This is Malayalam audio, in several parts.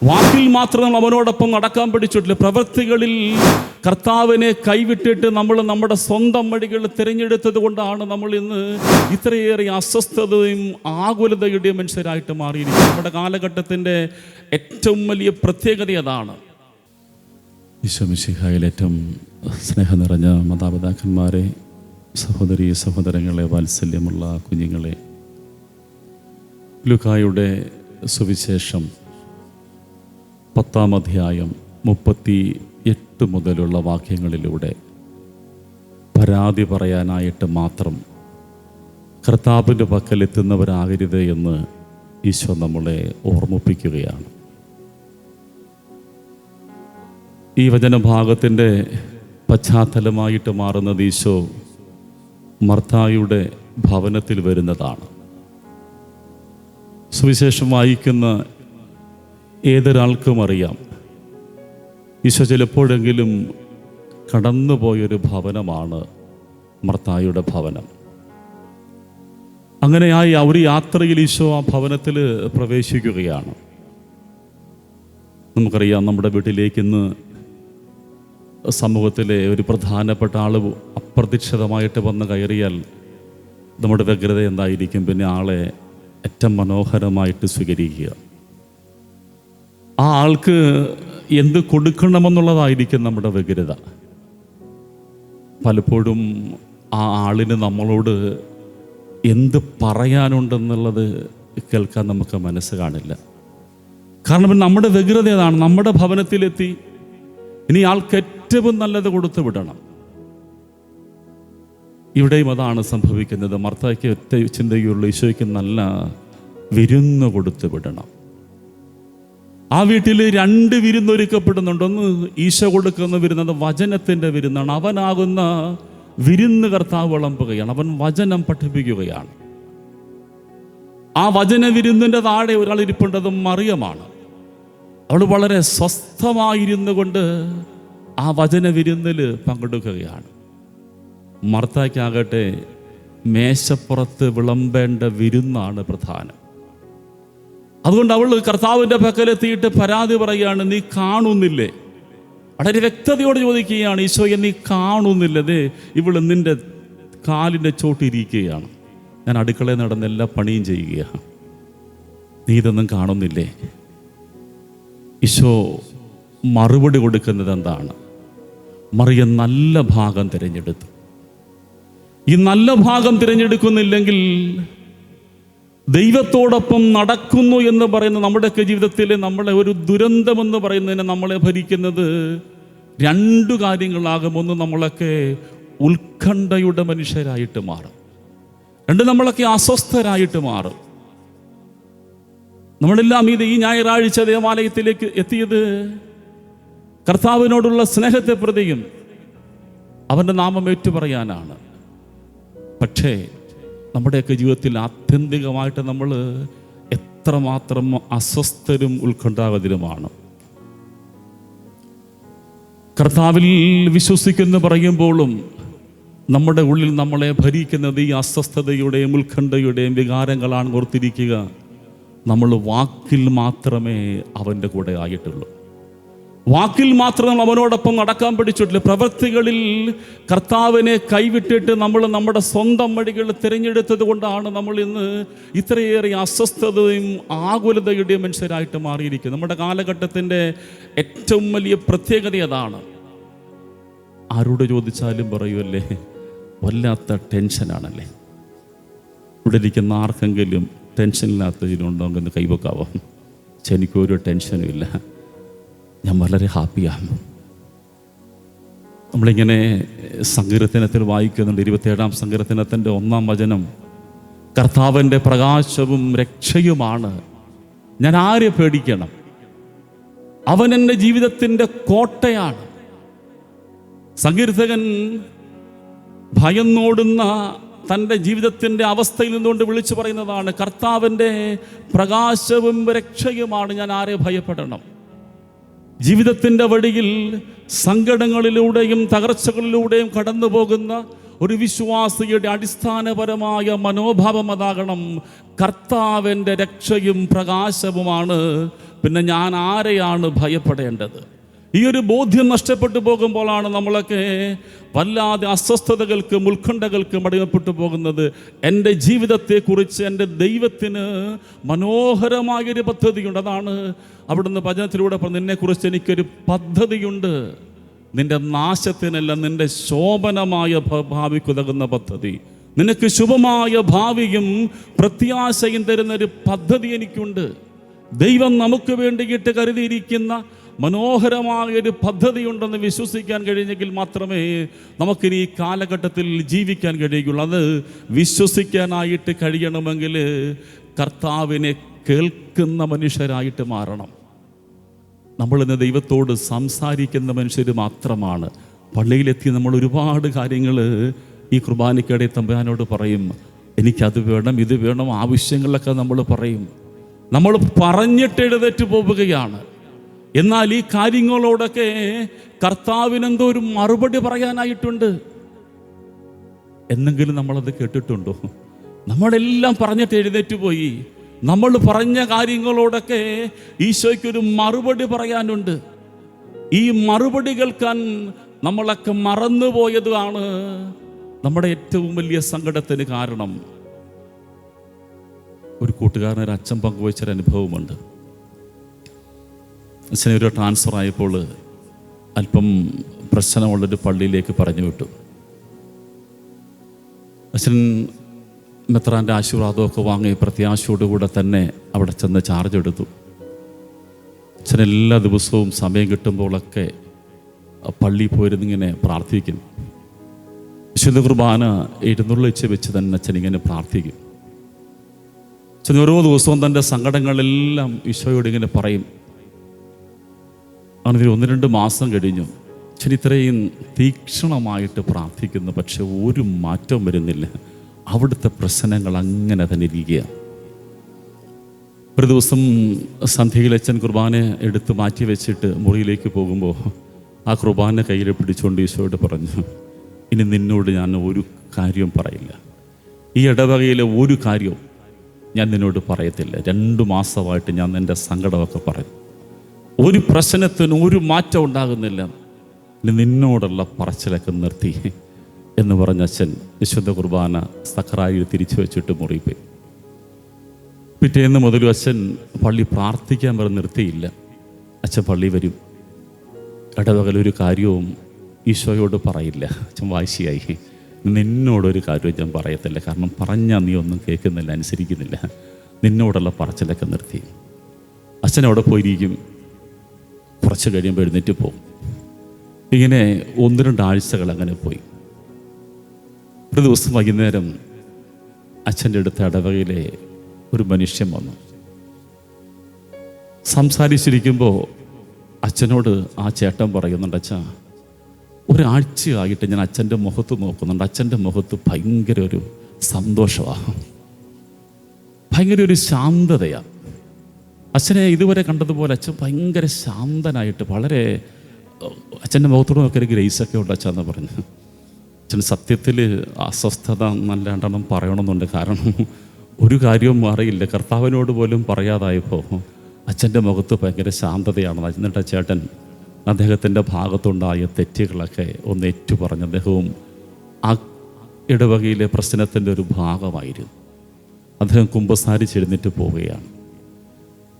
വാക്കിൽ മാത്രം അവനോടൊപ്പം നടക്കാൻ പഠിച്ചിട്ടില്ല, പ്രവൃത്തികളിൽ കർത്താവിനെ കൈവിട്ടിട്ട് നമ്മൾ നമ്മുടെ സ്വന്തം വഴികൾ തിരഞ്ഞെടുത്തത് കൊണ്ടാണ് നമ്മൾ ഇന്ന് ഇത്രയേറെ അസ്വസ്ഥതയും ആകുലതയുടെയും മനുഷ്യരായിട്ട് മാറിയിരിക്കുന്നത്. നമ്മുടെ കാലഘട്ടത്തിൻ്റെ ഏറ്റവും വലിയ പ്രത്യേകത അതാണ്. ഈശോ മിശിഹായിൽ ഏറ്റവും സ്നേഹം നിറഞ്ഞ മാതാപിതാക്കന്മാരെ, സഹോദരീ സഹോദരങ്ങളെ, വാത്സല്യമുള്ള കുഞ്ഞുങ്ങളെ, ലൂക്കായുടെ സുവിശേഷം 10-ാം അധ്യായം 38 മുതലുള്ള വാക്യങ്ങളിലൂടെ പരാതി പറയാനായിട്ട് മാത്രം കർത്താവിൻ്റെ പക്കൽ എത്തുന്നവരാകരുത് എന്ന് ഈശോ നമ്മളെ ഓർമ്മിപ്പിക്കുകയാണ്. ഈ വചനഭാഗത്തിൻ്റെ പശ്ചാത്തലമായിട്ട് മാറുന്നത് ഈശോ മർത്തായുടെ ഭവനത്തിൽ വരുന്നതാണ്. സുവിശേഷം വായിക്കുന്ന ഏതൊരാൾക്കും അറിയാം, ഈശോ ചിലപ്പോഴെങ്കിലും കടന്നുപോയൊരു ഭവനമാണ് മർത്തായുടെ ഭവനം. അങ്ങനെയായി ഒരു യാത്രയിൽ ഈശോ ആ ഭവനത്തിൽ പ്രവേശിക്കുകയാണ്. നമുക്കറിയാം, നമ്മുടെ വീട്ടിലേക്ക് ഇന്ന് സമൂഹത്തിലെ ഒരു പ്രധാനപ്പെട്ട ആൾ അപ്രതീക്ഷിതമായിട്ട് വന്ന് കയറിയാൽ നമ്മുടെ വ്യഗ്രത എന്തായിരിക്കും? പിന്നെ ആളെ ഏറ്റവും മനോഹരമായിട്ട് സ്വീകരിക്കുക, ആ ആൾക്ക് എന്ത് കൊടുക്കണമെന്നുള്ളതായിരിക്കും നമ്മുടെ വ്യഗ്രത. പലപ്പോഴും ആ ആളിന് നമ്മളോട് എന്ത് പറയാനുണ്ടെന്നുള്ളത് കേൾക്കാൻ നമുക്ക് മനസ്സ് കാണില്ല. കാരണം നമ്മുടെ വ്യഗ്രത ഏതാണ്? നമ്മുടെ ഭവനത്തിലെത്തി ഇനി ആൾക്ക് ഏറ്റവും നല്ലത് കൊടുത്തു വിടണം. ഇവിടെയും അതാണ് സംഭവിക്കുന്നത്. മർത്തായ്ക്ക് ഒറ്റ ചിന്തയുള്ള ഈശോയ്ക്ക് നല്ല വിരുന്ന് കൊടുത്തു വിടണം. ആ വീട്ടിൽ 2 വിരുന്നൊരുക്കപ്പെടുന്നുണ്ട്. ഒന്ന് ഈശോ കൊടുക്കുന്ന വിരുന്ന്, അത് വചനത്തിൻ്റെ വിരുന്നാണ്. അവനാകുന്ന വിരുന്ന് കർത്താവ് വിളമ്പുകയാണ്, അവൻ വചനം പഠിപ്പിക്കുകയാണ്. ആ വചന വിരുന്നിൻ്റെ താഴെ ഒരാൾ ഇരിപ്പുണ്ടത് മറിയമാണ്. അവൾ വളരെ സ്വസ്ഥമായിരുന്നു കൊണ്ട് ആ വചന വിരുന്നിൽ പങ്കെടുക്കുകയാണ്. മർത്തായ്ക്കാകട്ടെ മേശപ്പുറത്ത് വിളമ്പേണ്ട വിരുന്നാണ് പ്രധാനം. അതുകൊണ്ട് അവൾ കർത്താവിൻ്റെ പക്കലെത്തിയിട്ട് പരാതി പറയുകയാണ്, നീ കാണുന്നില്ലേ? വളരെ വ്യക്തതയോട് ചോദിക്കുകയാണ്, ഈശോയെ നീ കാണുന്നില്ലതേ, ഇവൾ നിൻ്റെ കാലിൻ്റെ ചോട്ടിരിക്കുകയാണ്, ഞാൻ അടുക്കളയിൽ നടന്ന് എല്ലാ പണിയും ചെയ്യുകയാണ്, നീ ഇതൊന്നും കാണുന്നില്ലേ? ഈശോ മറുപടി കൊടുക്കുന്നത് എന്താണ്? മറിയം നല്ല ഭാഗം തിരഞ്ഞെടുത്തു. ഈ നല്ല ഭാഗം തിരഞ്ഞെടുക്കുന്നില്ലെങ്കിൽ ദൈവത്തോടൊപ്പം നടക്കുന്നു എന്ന് പറയുന്ന നമ്മുടെയൊക്കെ ജീവിതത്തിൽ നമ്മളെ ഒരു ദുരന്തമെന്ന് പറയുന്നതിന് നമ്മളെ ഭരിക്കുന്നത് 2 കാര്യങ്ങളാകും. ഒന്ന്, നമ്മളൊക്കെ ഉത്കണ്ഠയുടെ മനുഷ്യരായിട്ട് മാറും. 2, നമ്മളൊക്കെ അസ്വസ്ഥരായിട്ട് മാറും. നമ്മളെല്ലാം ഈ ഞായറാഴ്ച ദേവാലയത്തിലേക്ക് എത്തിയത് കർത്താവിനോടുള്ള സ്നേഹത്തെ പ്രതിയും അവൻ്റെ നാമം ഏറ്റുപറയാനാണ്. പക്ഷേ നമ്മുടെയൊക്കെ ജീവിതത്തിൽ ആത്യന്തികമായിട്ട് നമ്മൾ എത്രമാത്രം അസ്വസ്ഥരും ഉത്കണ്ഠാകുലരുമാണ്. കർത്താവിൽ വിശ്വസിക്കുന്നു പറയുമ്പോഴും നമ്മുടെ ഉള്ളിൽ നമ്മളെ ഭരിക്കുന്നത് ഈ അസ്വസ്ഥതയുടെയും ഉത്കണ്ഠയുടെയും വികാരങ്ങളാണ്. ഓർത്തിരിക്കുക, നമ്മൾ വാക്കിൽ മാത്രമേ അവൻ്റെ കൂടെ ആയിട്ടുള്ളൂ. വാക്കിൽ മാത്രം അവനോടൊപ്പം നടക്കാൻ പഠിച്ചിട്ടില്ല, പ്രവൃത്തികളിൽ കർത്താവിനെ കൈവിട്ടിട്ട് നമ്മൾ നമ്മുടെ സ്വന്തം വഴികൾ തിരഞ്ഞെടുത്തത് കൊണ്ടാണ് നമ്മൾ ഇന്ന് ഇത്രയേറെ അസ്വസ്ഥതയും ആകുലതയുടെയും മനുഷ്യരായിട്ട് മാറിയിരിക്കുന്നത്. നമ്മുടെ കാലഘട്ടത്തിൻ്റെ ഏറ്റവും വലിയ പ്രത്യേകത അതാണ്. ആരോട് ചോദിച്ചാലും പറയുമല്ലേ, വല്ലാത്ത ടെൻഷനാണല്ലേ. ഇവിടെ ഇരിക്കുന്ന ആർക്കെങ്കിലും ടെൻഷനില്ലാത്തതിനുണ്ടോ എന്ന് കൈവക്കാവോ? എനിക്കൊരു ടെൻഷനും ഇല്ല, ഞാൻ വളരെ ഹാപ്പിയാണ്. നമ്മളിങ്ങനെ സങ്കീർത്തനത്തിൽ വായിക്കുന്നുണ്ട്, 27-ാം സങ്കീർത്തനത്തിൻ്റെ 1-ാം വചനം, കർത്താവിൻ്റെ പ്രകാശവും രക്ഷയുമാണ്, ഞാൻ ആരെ പേടിക്കണം? അവൻ എൻ്റെ ജീവിതത്തിൻ്റെ കോട്ടയാണ്. സങ്കീർത്തകൻ ഭയന്നോടുന്ന തൻ്റെ ജീവിതത്തിൻ്റെ അവസ്ഥയിൽ നിന്നുകൊണ്ട് വിളിച്ചു പറയുന്നതാണ്, കർത്താവിൻ്റെ പ്രകാശവും രക്ഷയുമാണ്, ഞാൻ ആരെ ഭയപ്പെടണം? ജീവിതത്തിൻ്റെ വഴിയിൽ സങ്കടങ്ങളിലൂടെയും തകർച്ചകളിലൂടെയും കടന്നു പോകുന്ന ഒരു വിശ്വാസിയുടെ അടിസ്ഥാനപരമായ മനോഭാവം അതാകണം. കർത്താവിൻ്റെ രക്ഷയും പ്രകാശവുമാണ് പിന്നെ ഞാൻ ആരെയാണ് ഭയപ്പെടേണ്ടത്? ഈ ഒരു ബോധ്യം നഷ്ടപ്പെട്ടു പോകുമ്പോഴാണ് നമ്മളൊക്കെ വല്ലാതെ അസ്വസ്ഥതകൾക്കും ഉത്കണ്ഠകൾക്കും അടിമപ്പെട്ടു പോകുന്നത്. എൻ്റെ ജീവിതത്തെക്കുറിച്ച് എൻ്റെ ദൈവത്തിന് മനോഹരമായൊരു പദ്ധതിയുണ്ട്. അതാണ് അവിടുന്ന് വചനത്തിലൂടെ പറഞ്ഞു, നിന്നെക്കുറിച്ച് എനിക്കൊരു പദ്ധതിയുണ്ട്, നിൻ്റെ നാശത്തിനല്ല, നിൻ്റെ ശോഭനമായ ഭാവിക്കുതകുന്ന പദ്ധതി. നിനക്ക് ശുഭമായ ഭാവിയും പ്രത്യാശയും തരുന്നൊരു പദ്ധതി എനിക്കുണ്ട്. ദൈവം നമുക്ക് വേണ്ടിയിട്ട് കരുതിയിരിക്കുന്ന മനോഹരമായൊരു പദ്ധതിയുണ്ടെന്ന് വിശ്വസിക്കാൻ കഴിഞ്ഞെങ്കിൽ മാത്രമേ നമുക്കിനി ഈ കാലഘട്ടത്തിൽ ജീവിക്കാൻ കഴിയുള്ളൂ. അത് വിശ്വസിക്കാനായിട്ട് കഴിയണമെങ്കിൽ കർത്താവിനെ കേൾക്കുന്ന മനുഷ്യരായിട്ട് മാറണം. നമ്മളിന്ന് ദൈവത്തോട് സംസാരിക്കുന്ന മനുഷ്യർ മാത്രമാണ്. പള്ളിയിലെത്തി നമ്മൾ ഒരുപാട് കാര്യങ്ങൾ ഈ കുർബാനയ്ക്കിടെ തമ്പുരാനോട് പറയും, എനിക്കത് വേണം, ഇത് വേണം, ആവശ്യങ്ങളൊക്കെ നമ്മൾ പറയും. നമ്മൾ പറഞ്ഞിട്ട് എഴുന്നേറ്റ് പോവുകയാണ്. എന്നാൽ ഈ കാര്യങ്ങളോടൊക്കെ കർത്താവിനെന്തോ ഒരു മറുപടി പറയാനായിട്ടുണ്ട്. എന്നെങ്കിലും നമ്മളത് കേട്ടിട്ടുണ്ടോ? നമ്മളെല്ലാം പറഞ്ഞിട്ട് എഴുന്നേറ്റ് പോയി. നമ്മൾ പറഞ്ഞ കാര്യങ്ങളോടൊക്കെ ഈശോയ്ക്കൊരു മറുപടി പറയാനുണ്ട്. ഈ മറുപടി കേൾക്കാൻ നമ്മളൊക്കെ മറന്നുപോയതാണ് നമ്മുടെ ഏറ്റവും വലിയ സങ്കടത്തിന് കാരണം. ഒരു കൂട്ടുകാരനൊരു അച്ഛൻ പങ്കുവച്ചൊരു അനുഭവമുണ്ട്. അച്ഛനൊരു ട്രാൻസ്ഫർ ആയപ്പോൾ അല്പം പ്രശ്നമുള്ളൊരു പള്ളിയിലേക്ക് പറഞ്ഞു വിട്ടു. അച്ഛൻ മെത്രാൻ്റെ ആശീർവാദമൊക്കെ വാങ്ങി പ്രത്യാശയോടുകൂടെ തന്നെ അവിടെ ചെന്ന് ചാർജ് എടുത്തു. അച്ഛൻ എല്ലാ ദിവസവും സമയം കിട്ടുമ്പോഴൊക്കെ പള്ളിയിൽ പോയിരുന്നിങ്ങനെ പ്രാർത്ഥിക്കും. വിശുദ്ധ കുർബാന എഴുന്നള്ളിച്ച് വെച്ച് തന്നെ അച്ഛൻ ഇങ്ങനെ പ്രാർത്ഥിക്കും. അച്ഛൻ ഓരോ ദിവസവും തൻ്റെ സങ്കടങ്ങളെല്ലാം ഈശോയോട് ഇങ്ങനെ പറയും. അങ്ങനെ 1-2 മാസം കഴിഞ്ഞു. അച്ഛൻ ഇത്രയും തീക്ഷണമായിട്ട് പ്രാർത്ഥിക്കുന്നു, പക്ഷെ ഒരു മാറ്റം വരുന്നില്ല. അവിടുത്തെ പ്രശ്നങ്ങൾ അങ്ങനെ തന്നെ ഇരിക്കുക. ഒരു ദിവസം സന്ധ്യയിൽ അച്ഛൻ കുർബാന എടുത്ത് മാറ്റി വെച്ചിട്ട് മുറിയിലേക്ക് പോകുമ്പോൾ ആ കുർബാന കയ്യിൽ പിടിച്ചുകൊണ്ട് ഈശോയോട് പറഞ്ഞു, ഇനി നിന്നോട് ഞാൻ ഒരു കാര്യവും പറയില്ല. ഈ ഇടവകയിലെ ഒരു കാര്യവും ഞാൻ നിന്നോട് പറയത്തില്ല. 2 മാസമായിട്ട് ഞാൻ എൻ്റെ സങ്കടമൊക്കെ പറയും. ഒരു പ്രശ്നത്തിന് ഒരു മാറ്റം ഉണ്ടാകുന്നില്ല. നിന്നോടുള്ള പറച്ചിലൊക്കെ നിർത്തി എന്ന് പറഞ്ഞ അച്ഛൻ വിശുദ്ധ കുർബാന സഖറായിൽ തിരിച്ചു വെച്ചിട്ട് മുറിയിൽ പോയി. പിറ്റേന്ന് മുതലും അച്ഛൻ പള്ളി പ്രാർത്ഥിക്കാൻ പറഞ്ഞ് നിർത്തിയില്ല. അച്ഛൻ പള്ളി വരും. ഇടവകലൊരു കാര്യവും ഈശോയോട് പറയില്ല. അച്ഛൻ വാശിയായി, നിന്നോടൊരു കാര്യവും ഞാൻ പറയത്തില്ല, കാരണം പറഞ്ഞാൽ നീ ഒന്നും കേൾക്കുന്നില്ല, അനുസരിക്കുന്നില്ല. നിന്നോടുള്ള പറച്ചിലൊക്കെ നിർത്തി. അച്ഛൻ അവിടെ പോയിരിക്കും. കുറച്ച് കഴിയുമ്പോൾ എഴുന്നേറ്റ് പോകും. ഇങ്ങനെ 1-2 ആഴ്ചകൾ അങ്ങനെ പോയി. ഒരു ദിവസം വൈകുന്നേരം അച്ഛൻ്റെ അടുത്ത ഇടവകയിലെ ഒരു മനുഷ്യൻ വന്നു. സംസാരിച്ചിരിക്കുമ്പോൾ അച്ഛനോട് ആ ചേട്ടൻ പറയുന്നുണ്ട്, അച്ഛാ, ഒരാഴ്ചയായിട്ട് ഞാൻ അച്ഛൻ്റെ മുഖത്ത് നോക്കുന്നുണ്ട്. അച്ഛൻ്റെ മുഖത്ത് ഭയങ്കര ഒരു സന്തോഷമാണ്, ഭയങ്കര ഒരു ശാന്തതയാണ്. അച്ഛനെ ഇതുവരെ കണ്ടതുപോലെ അച്ഛൻ ഭയങ്കര ശാന്തനായിട്ട്, വളരെ അച്ഛൻ്റെ മുഖത്തോട് നോക്കിയൊരു ഗ്രേസൊക്കെ ഉണ്ട് അച്ഛൻ എന്ന് പറഞ്ഞു. അച്ഛൻ സത്യത്തിൽ അസ്വസ്ഥത നല്ലാണ്ടെണ്ണം പറയണമെന്നുണ്ട്. കാരണം ഒരു കാര്യവും അറിയില്ല. കർത്താവിനോട് പോലും പറയാതായപ്പോൾ അച്ഛൻ്റെ മുഖത്ത് ഭയങ്കര ശാന്തതയാണ്. എന്നിട്ട് ചേട്ടൻ അദ്ദേഹത്തിൻ്റെ ഭാഗത്തുണ്ടായ തെറ്റുകളൊക്കെ ഒന്ന് ഏറ്റുപറഞ്ഞ് അദ്ദേഹവും ആ ഇടവകയിലെ പ്രശ്നത്തിൻ്റെ ഒരു ഭാഗമായിരുന്നു. അദ്ദേഹം കുമ്പസാരിച്ചെഴുന്നേറ്റ് പോവുകയാണ്.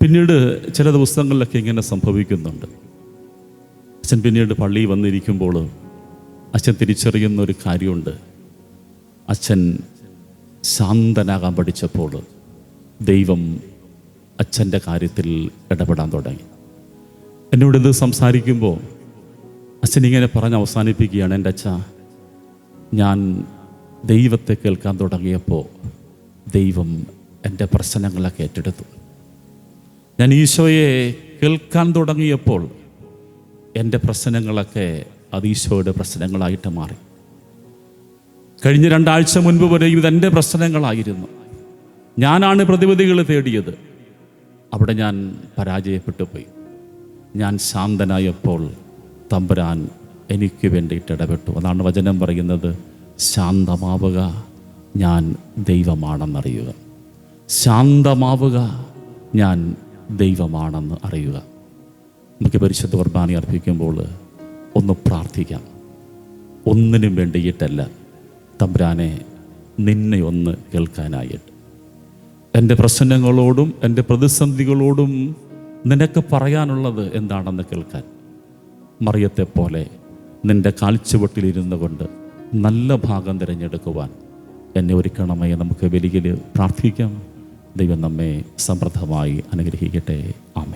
പിന്നീട് ചില ദിവസങ്ങളിലൊക്കെ ഇങ്ങനെ സംഭവിക്കുന്നുണ്ട്. അച്ഛൻ പിന്നീട് പള്ളിയിൽ വന്നിരിക്കുമ്പോൾ അച്ഛൻ തിരിച്ചറിയുന്ന ഒരു കാര്യമുണ്ട്. അച്ഛൻ ശാന്തനാകാൻ പഠിച്ചപ്പോൾ ദൈവം അച്ഛൻ്റെ കാര്യത്തിൽ ഇടപെടാൻ തുടങ്ങി. എന്നോടിത് സംസാരിക്കുമ്പോൾ അച്ഛൻ ഇങ്ങനെ പറഞ്ഞ് അവസാനിപ്പിക്കുകയാണ്, എൻ്റെ അച്ഛാ, ഞാൻ ദൈവത്തെ കേൾക്കാൻ തുടങ്ങിയപ്പോൾ ദൈവം എൻ്റെ പ്രശ്നങ്ങളൊക്കെ ഏറ്റെടുത്തു. ഞാൻ ഈശോയെ കേൾക്കാൻ തുടങ്ങിയപ്പോൾ എൻ്റെ പ്രശ്നങ്ങളൊക്കെ അത് ഈശോയുടെ പ്രശ്നങ്ങളായിട്ട് മാറി. കഴിഞ്ഞ 2 ആഴ്ച മുൻപ് വരെയും ഇതെൻ്റെ പ്രശ്നങ്ങളായിരുന്നു. ഞാനാണ് പ്രതിവിധികൾ തേടിയത്. അവിടെ ഞാൻ പരാജയപ്പെട്ടു പോയി. ഞാൻ ശാന്തനായപ്പോൾ തമ്പുരാൻ എനിക്ക് വേണ്ടിയിട്ട് ഇടപെട്ടു. അതാണ് വചനം പറയുന്നത്, ശാന്തമാവുക, ഞാൻ ദൈവമാണെന്നറിയുക. ശാന്തമാവുക, ഞാൻ ദൈവമാണെന്ന് അറിയുക. നമുക്ക് പരിശുദ്ധ കുർബാന അർപ്പിക്കുമ്പോൾ ഒന്ന് പ്രാർത്ഥിക്കാം. ഒന്നിനും വേണ്ടിയിട്ടല്ല, തമ്പുരാനെ നിന്നെ ഒന്ന് കേൾക്കാനായിട്ട്. എൻ്റെ പ്രശ്നങ്ങളോടും എൻ്റെ പ്രതിസന്ധികളോടും നിനക്ക് പറയാനുള്ളത് എന്താണെന്ന് കേൾക്കാൻ. മറിയത്തെപ്പോലെ നിൻ്റെ കാൽച്ചുവട്ടിലിരുന്നു കൊണ്ട് നല്ല ഭാഗം തിരഞ്ഞെടുക്കുവാൻ എന്നെ ഒരുക്കണമേ. നമുക്ക് വലിയ പ്രാർത്ഥിക്കാം. ദൈവം നമ്മെ സമൃദ്ധമായി അനുഗ്രഹിക്കട്ടെ. ആമേൻ.